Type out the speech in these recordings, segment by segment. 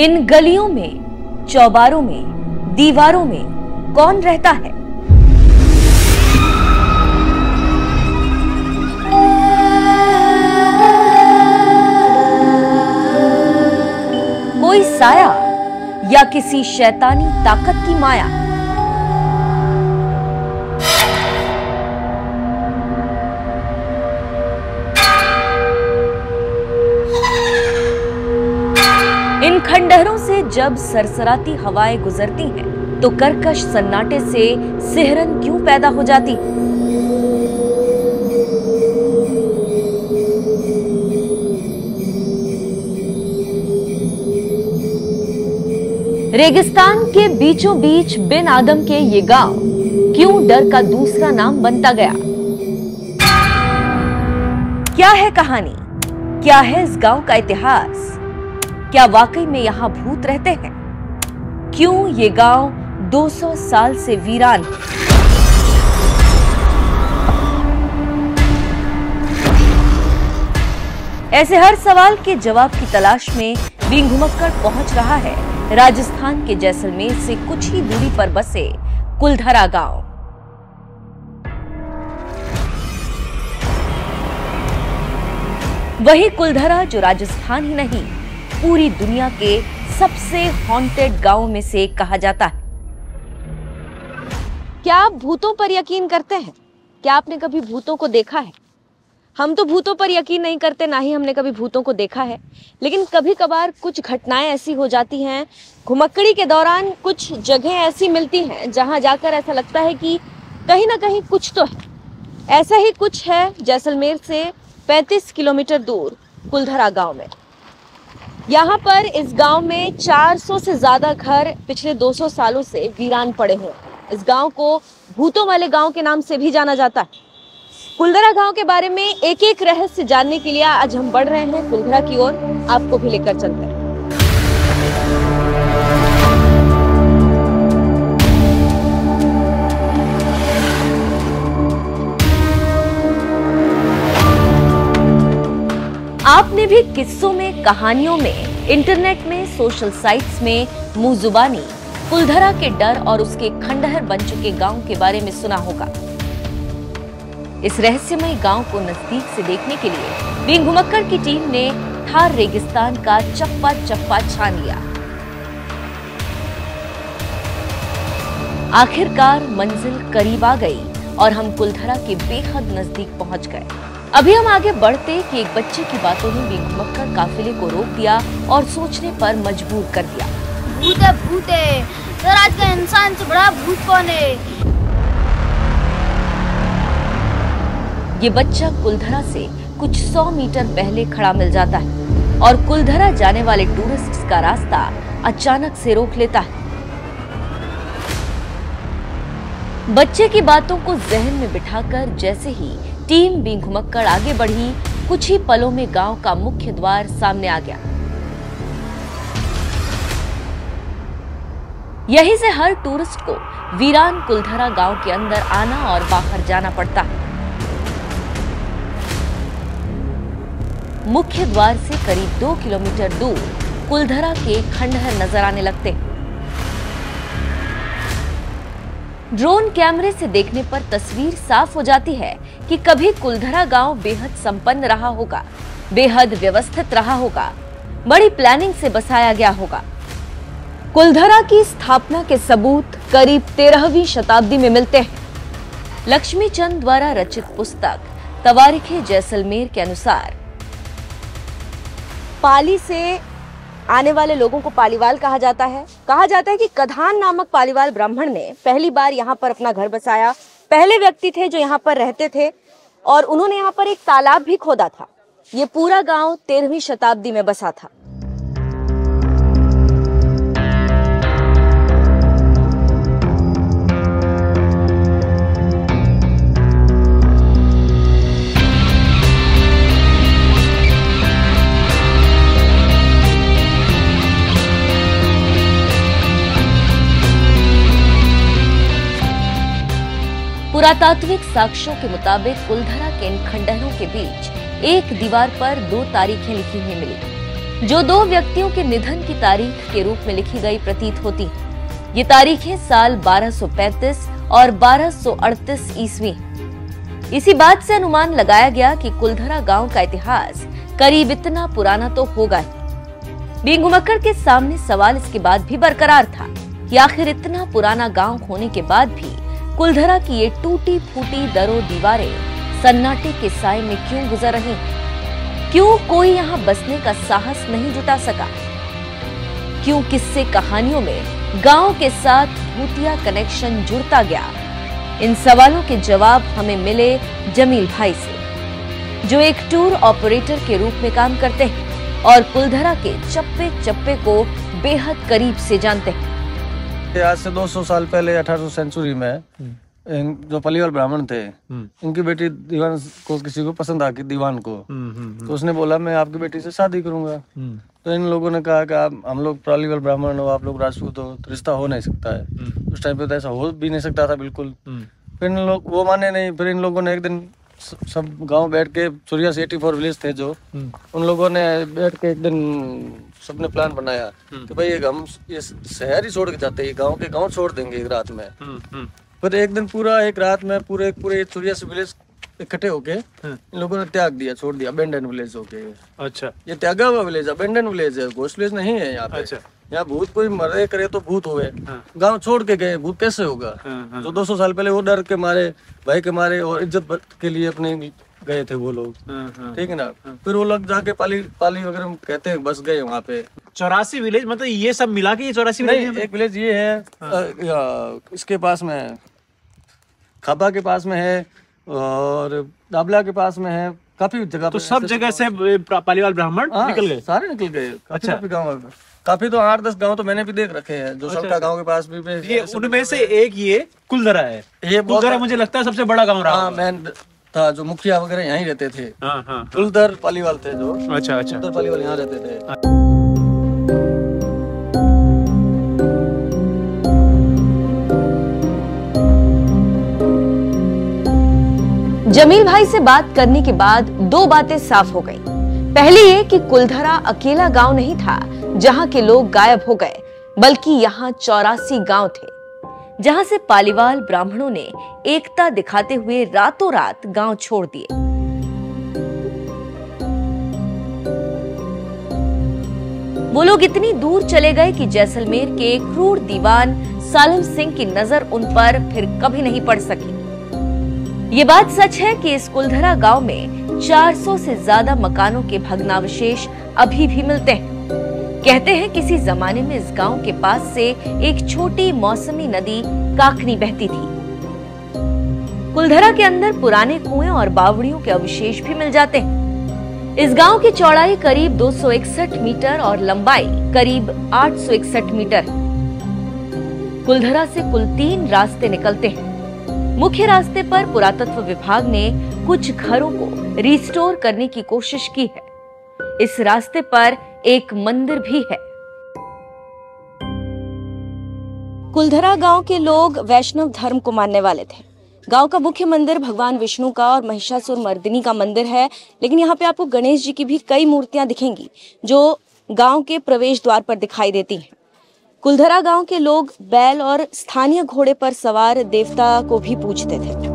इन गलियों में, चौबारों में, दीवारों में कौन रहता है? कोई साया या किसी शैतानी ताकत की माया? इन खंडहरों से जब सरसराती हवाएं गुजरती हैं, तो कर्कश सन्नाटे से सिहरन क्यों पैदा हो जाती? रेगिस्तान के बीचों बीच बिन आदम के ये गांव क्यों डर का दूसरा नाम बनता गया? क्या है कहानी? क्या है इस गांव का इतिहास? क्या वाकई में यहां भूत रहते हैं? क्यों ये गांव 200 साल से वीरान है? ऐसे हर सवाल के जवाब की तलाश में बींग घुमक्कड़ पहुंच रहा है राजस्थान के जैसलमेर से कुछ ही दूरी पर बसे कुलधरा गांव। वही कुलधरा जो राजस्थान ही नहीं, पूरी दुनिया के सबसे हॉन्टेड गांवों में से एक कहा जाता है। क्या आप भूतों पर यकीन करते हैं? क्या आपने कभी भूतों को देखा है? हम तो भूतों पर यकीन नहीं करते, ना ही हमने कभी भूतों को देखा है, लेकिन कभी कभार कुछ घटनाएं ऐसी हो जाती हैं, घुमक्कड़ी के दौरान कुछ जगह ऐसी मिलती हैं जहां जाकर ऐसा लगता है कि कहीं ना कहीं कुछ तो है। ऐसा ही कुछ है जैसलमेर से 35 किलोमीटर दूर कुलधरा गांव में। यहाँ पर इस गांव में 400 से ज्यादा घर पिछले 200 सालों से वीरान पड़े हैं। इस गांव को भूतों वाले गांव के नाम से भी जाना जाता है। कुलधरा गांव के बारे में एक एक रहस्य जानने के लिए आज हम बढ़ रहे हैं कुलधरा की ओर। आपको भी लेकर चलते हैं। आपने भी किस्सों में, कहानियों में, इंटरनेट में, सोशल साइट्स में मुंह जुबानी कुलधरा के डर और उसके खंडहर बन चुके गांव के बारे में सुना होगा। इस रहस्यमय गांव को नजदीक से देखने के लिए बींग घुमक्कड़ की टीम ने थार रेगिस्तान का चप्पा चप्पा छान लिया। आखिरकार मंजिल करीब आ गई और हम कुलधरा के बेहद नजदीक पहुंच गए। अभी हम आगे बढ़ते कि एक बच्चे की बातों ने बींग घुमक्कड़ काफिले को रोक दिया और सोचने पर मजबूर कर दिया। भूत है, सर आज का इंसान से बड़ा भूत कौन है? ये बच्चा कुलधरा से कुछ 100 मीटर पहले खड़ा मिल जाता है और कुलधरा जाने वाले टूरिस्ट्स का रास्ता अचानक से रोक लेता है। बच्चे की बातों को जहन में बिठाकर जैसे ही टीम बींग घुमक्कड़ आगे बढ़ी, कुछ ही पलों में गांव का मुख्य द्वार सामने आ गया। यहीं से हर टूरिस्ट को वीरान कुलधरा गांव के अंदर आना और बाहर जाना पड़ता है। मुख्य द्वार से करीब 2 किलोमीटर दूर कुलधरा के खंडहर नजर आने लगते हैं। ड्रोन कैमरे से देखने पर तस्वीर साफ हो जाती है कि कभी कुलधरा गांव बेहद संपन्न रहा होगा, बेहद व्यवस्थित रहा होगा, बड़ी प्लानिंग से बसाया गया होगा। कुलधरा की स्थापना के सबूत करीब 13वीं शताब्दी में मिलते हैं। लक्ष्मी चंद द्वारा रचित पुस्तक तवारीखे जैसलमेर के अनुसार पाली से आने वाले लोगों को पालीवाल कहा जाता है। कहा जाता है कि कधान नामक पालीवाल ब्राह्मण ने पहली बार यहाँ पर अपना घर बसाया। पहले व्यक्ति थे जो यहाँ पर रहते थे और उन्होंने यहाँ पर एक तालाब भी खोदा था। ये पूरा गांव 13वीं शताब्दी में बसा था। पुरातात्विक साक्ष्यों के मुताबिक कुलधरा के इन खंडहरों के बीच एक दीवार पर 2 तारीखें लिखी हुई मिली। जो दो व्यक्तियों के निधन की तारीख के रूप में लिखी गई प्रतीत होती है। ये तारीखें साल 1235 और 1238 ईस्वी। इसी बात से अनुमान लगाया गया कि कुलधरा गांव का इतिहास करीब इतना पुराना तो होगा ही। बीन घुमक्कड़ के सामने सवाल इसके बाद भी बरकरार था कि आखिर इतना पुराना गांव होने के बाद भी कुलधरा की ये टूटी फूटी दरो दीवारें सन्नाटे के साए में क्यों गुजर रही? क्यों कोई यहाँ बसने का साहस नहीं जुटा सका? क्यों किस्से कहानियों में गांव के साथ भूतिया कनेक्शन जुड़ता गया? इन सवालों के जवाब हमें मिले जमील भाई से, जो एक टूर ऑपरेटर के रूप में काम करते हैं और कुलधरा के चप्पे चप्पे को बेहद करीब से जानते हैं। आज से 200 साल पहले 18वीं सेंचुरी में जो पालीवाल ब्राह्मण थे, इनकी बेटी दीवान को किसी को पसंद आ गई, दीवान को। तो उसने बोला मैं आपकी बेटी से शादी करूंगा। तो इन लोगों ने कहा कि आप हम लोग पालीवाल ब्राह्मण हो, आप लोग राजपूत हो, तो रिश्ता हो नहीं सकता है। उस टाइम पे तो ऐसा हो भी नहीं सकता था बिल्कुल। फिर इन लोग वो माने नहीं। फिर इन लोगों ने एक दिन सब गांव बैठ के, सूर्या से 84 विलेज थे जो, उन लोगों ने बैठ के एक दिन सबने प्लान बनाया कि भाई हम ये शहर ही छोड़ के जाते हैं, गांव के गांव छोड़ देंगे एक रात में। फिर एक दिन पूरा एक रात में पूरे सूर्या से विलेज इकट्ठे होके इन लोगों ने त्याग दिया, छोड़ दिया, अबेंडन विलेज होके। अच्छा, ये त्यागा हुआ विलेज, अबेंडन विलेज है, घोस्ट विलेज नहीं है यहाँ पे। अच्छा, यहाँ भूत कोई मरे करे तो भूत हुए। गांव छोड़ के गए, भूत कैसे होगा? जो 200 साल पहले वो डर के मारे, भय के मारे और इज्जत के लिए अपने गए थे वो लोग, ठीक है ना। फिर वो लोग जाके पाली वगैरह कहते हैं बस गए वहाँ पे। 84 विलेज मतलब ये सब मिला के ये 84 विलेज? एक विलेज ये है, इसके पास में है, खाबा के पास में है और दाबला के पास में है, काफी जगह। तो सब जगह से पालीवाल ब्राह्मण निकल गए? सारे निकल गए। अच्छा, गाँव काफी तो 8-10 गांव तो मैंने भी देख रखे हैं, जो सबका गांव के पास भी। ये उनमें से एक ये कुलधरा है। ये कुलधरा मुझे लगता है सबसे बड़ा गांव रहा। मैन था, जो मुखिया वगैरह यहीं रहते थे। कुलधर पालीवाल थे जो। अच्छा, कुलधर पालीवाल यहाँ रहते थे। जमील भाई से बात करने के बाद दो बातें साफ हो गई। पहली ये कि कुलधरा अकेला गांव नहीं था जहां के लोग गायब हो गए, बल्कि यहाँ 84 गांव थे जहां से पालीवाल ब्राह्मणों ने एकता दिखाते हुए रातों रात गांव छोड़ दिए। वो लोग इतनी दूर चले गए कि जैसलमेर के क्रूर दीवान सालिम सिंह की नजर उन पर फिर कभी नहीं पड़ सकी। ये बात सच है कि इस कुलधरा गांव में 400 से ज्यादा मकानों के भग्नावशेष अभी भी मिलते हैं। कहते हैं किसी जमाने में इस गांव के पास से एक छोटी मौसमी नदी काकनी बहती थी। कुलधरा के अंदर पुराने कुएं और बावड़ियों के अवशेष भी मिल जाते हैं। इस गांव की चौड़ाई करीब 261 मीटर और लंबाई करीब 861 मीटर है। कुलधरा से कुल 3 रास्ते निकलते हैं। मुख्य रास्ते पर पुरातत्व विभाग ने कुछ घरों को रिस्टोर करने की कोशिश की है। इस रास्ते पर एक मंदिर भी है। कुलधरा गांव के लोग वैष्णव धर्म को मानने वाले थे। गांव का मुख्य मंदिर भगवान विष्णु का और महिषासुर मर्दिनी का मंदिर है, लेकिन यहाँ पे आपको गणेश जी की भी कई मूर्तियां दिखेंगी जो गांव के प्रवेश द्वार पर दिखाई देती हैं। कुलधरा गांव के लोग बैल और स्थानीय घोड़े पर सवार देवता को भी पूजते थे।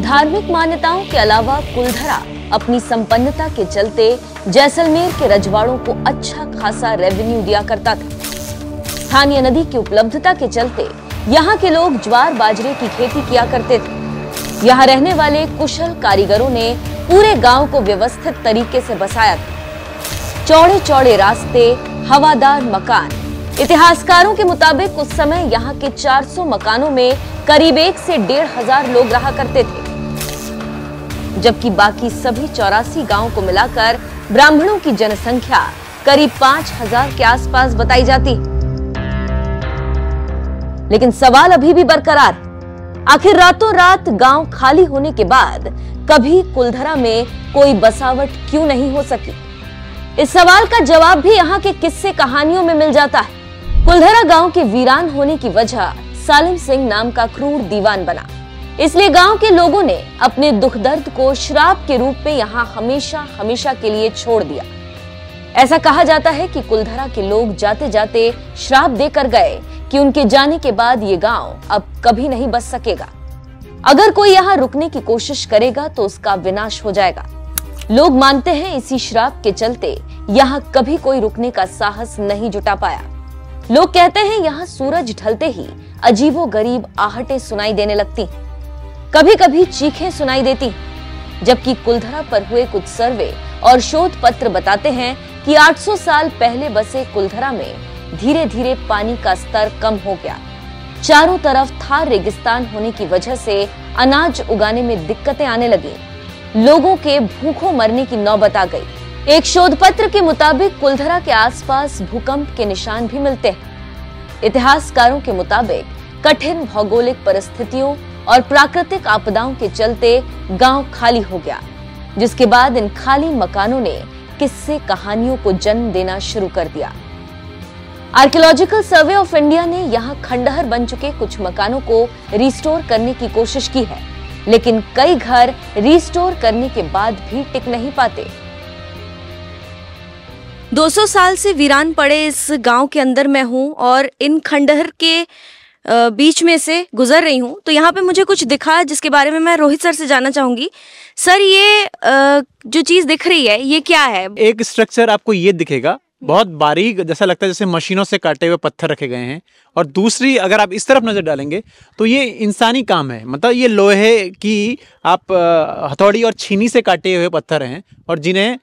धार्मिक मान्यताओं के अलावा कुलधरा अपनी संपन्नता के चलते जैसलमेर के रजवाड़ों को अच्छा खासा रेवेन्यू दिया करता था। स्थानीय नदी की उपलब्धता के चलते यहाँ के लोग ज्वार बाजरे की खेती किया करते थे। यहाँ रहने वाले कुशल कारीगरों ने पूरे गांव को व्यवस्थित तरीके से बसाया था। चौड़े चौड़े रास्ते, हवादार मकान। इतिहासकारों के मुताबिक उस समय यहाँ के 400 मकानों में करीब 1 से 1,500 लोग रहा करते थे, जबकि बाकी सभी 84 गांवों को मिलाकर ब्राह्मणों की जनसंख्या करीब 5,000 के आसपास बताई जाती है। लेकिन सवाल अभी भी बरकरार, आखिर रातों रात गांव खाली होने के बाद कभी कुलधरा में कोई बसावट क्यों नहीं हो सकी? इस सवाल का जवाब भी यहाँ के किस्से कहानियों में मिल जाता है। कुलधरा गांव के वीरान होने की वजह सालिम सिंह नाम का क्रूर दीवान बना, इसलिए गांव के लोगों ने अपने दुख दर्द को श्राप के रूप में यहाँ हमेशा हमेशा के लिए छोड़ दिया। ऐसा कहा जाता है कि कुलधरा के लोग जाते जाते श्राप देकर गए कि उनके जाने के बाद ये गांव अब कभी नहीं बच सकेगा। अगर कोई यहाँ रुकने की कोशिश करेगा तो उसका विनाश हो जाएगा। लोग मानते हैं इसी श्राप के चलते यहाँ कभी कोई रुकने का साहस नहीं जुटा पाया। लोग कहते हैं यहाँ सूरज ढलते ही अजीबोगरीब आहटें सुनाई देने लगती, कभी कभी चीखें सुनाई देती, जबकि कुलधरा पर हुए कुछ सर्वे और शोध पत्र बताते हैं कि 800 साल पहले बसे कुलधरा में धीरे धीरे पानी का स्तर कम हो गया। चारों तरफ थार रेगिस्तान होने की वजह से अनाज उगाने में दिक्कतें आने लगी। लोगों के भूखों मरने की नौबत आ गई। एक शोध पत्र के मुताबिक कुलधरा के आसपास भूकंप के निशान भी मिलते हैं। इतिहासकारों के मुताबिक कठिन भौगोलिक परिस्थितियों और प्राकृतिक आपदाओं के चलते गांव खाली हो गया, जिसके बाद इन खाली मकानों ने किस्से कहानियों को जन्म देना शुरू कर दिया। आर्कियोलॉजिकल सर्वे ऑफ इंडिया ने यहाँ खंडहर बन चुके कुछ मकानों को रिस्टोर करने की कोशिश की है, लेकिन कई घर रिस्टोर करने के बाद भी टिक नहीं पाते। 200 साल से वीरान पड़े इस गांव के अंदर मैं हूं और इन खंडहर के बीच में से गुजर रही हूं, तो यहाँ पे मुझे कुछ दिखा जिसके बारे में मैं रोहित सर से जानना चाहूंगी। सर, ये जो चीज दिख रही है ये क्या है? एक स्ट्रक्चर आपको ये दिखेगा, बहुत बारीक, जैसा लगता है जैसे मशीनों से काटे हुए पत्थर रखे गए हैं। और दूसरी, अगर आप इस तरफ नजर डालेंगे तो ये इंसानी काम है, मतलब ये लोहे की आप हथौड़ी और छीनी से काटे हुए पत्थर हैं और जिन्हें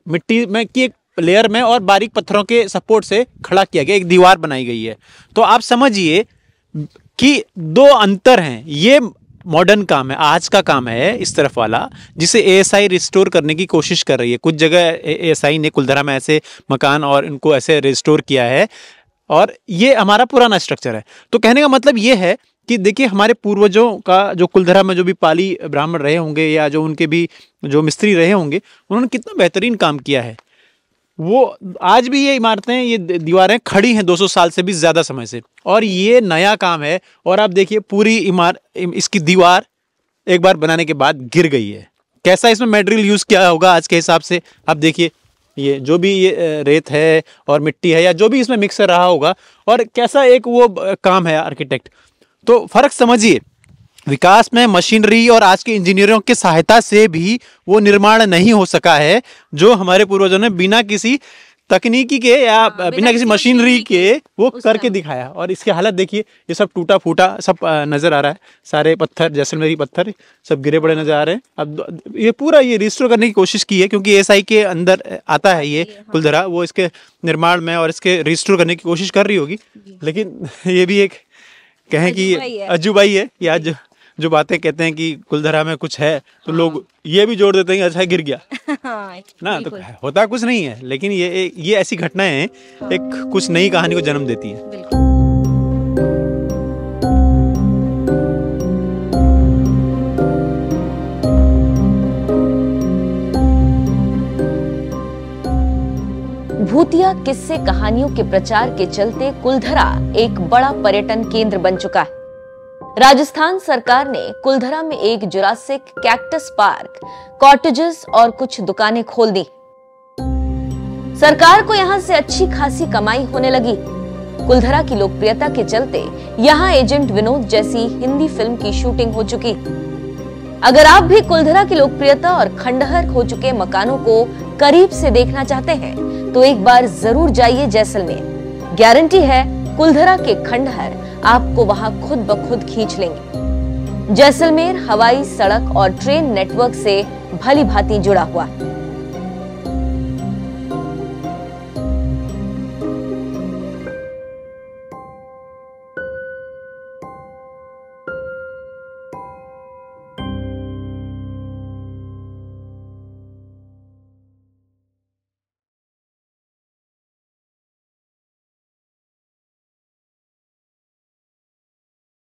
मिट्टी में की एक लेयर में और बारीक पत्थरों के सपोर्ट से खड़ा किया गया, एक दीवार बनाई गई है। तो आप समझिए कि दो अंतर हैं। ये मॉडर्न काम है, आज का काम है इस तरफ वाला, जिसे एएसआई रिस्टोर करने की कोशिश कर रही है। कुछ जगह एएसआई ने कुलधरा में ऐसे मकान और इनको ऐसे रिस्टोर किया है, और ये हमारा पुराना स्ट्रक्चर है। तो कहने का मतलब ये है कि देखिए, हमारे पूर्वजों का जो कुलधरा में जो भी पाली ब्राह्मण रहे होंगे या जो उनके भी जो मिस्त्री रहे होंगे, उन्होंने कितना बेहतरीन काम किया है। वो आज भी ये इमारतें, ये दीवारें खड़ी हैं 200 साल से भी ज़्यादा समय से, और ये नया काम है। और आप देखिए पूरी इसकी दीवार एक बार बनाने के बाद गिर गई है। कैसा इसमें मटेरियल यूज़ किया होगा आज के हिसाब से, आप देखिए ये जो भी ये रेत है और मिट्टी है या जो भी इसमें मिक्सर रहा होगा, और कैसा एक वो काम है आर्किटेक्ट। तो फ़र्क समझिए, विकास में मशीनरी और आज के इंजीनियरों की सहायता से भी वो निर्माण नहीं हो सका है जो हमारे पूर्वजों ने बिना किसी तकनीकी के या बिना किसी मशीनरी के वो करके दिखाया। और इसकी हालत देखिए, ये सब टूटा फूटा सब नज़र आ रहा है, सारे पत्थर, जैसलमेरी पत्थर सब गिरे पड़े नज़र आ रहे हैं। अब ये पूरा ये रिस्टोर करने की कोशिश की है, क्योंकि एएसआई के अंदर आता है ये कुलधरा, वो इसके निर्माण में और इसके रिस्टोर करने की कोशिश कर रही होगी। लेकिन ये भी एक कहें कि अजूबा ही है, या जो बातें कहते हैं कि कुलधरा में कुछ है, तो लोग ये भी जोड़ देते हैं कि अच्छा गिर गया ना, तो होता कुछ नहीं है। लेकिन ये ऐसी घटनाएं हैं, एक कुछ नई कहानी को जन्म देती है। भूतिया किस्से कहानियों के प्रचार के चलते कुलधरा एक बड़ा पर्यटन केंद्र बन चुका है। राजस्थान सरकार ने कुलधरा में एक जुरासिक कैक्टस पार्क, कॉटेजेस और कुछ दुकानें खोल दी। सरकार को यहां से अच्छी खासी कमाई होने लगी। कुलधरा की लोकप्रियता के चलते यहां एजेंट विनोद जैसी हिंदी फिल्म की शूटिंग हो चुकी। अगर आप भी कुलधरा की लोकप्रियता और खंडहर हो चुके मकानों को करीब से देखना चाहते हैं तो एक बार जरूर जाइए जैसलमेर। गारंटी है कुलधरा के खंडहर आपको वहां खुद ब खुद खींच लेंगे। जैसलमेर हवाई, सड़क और ट्रेन नेटवर्क से भली भांति जुड़ा हुआ है।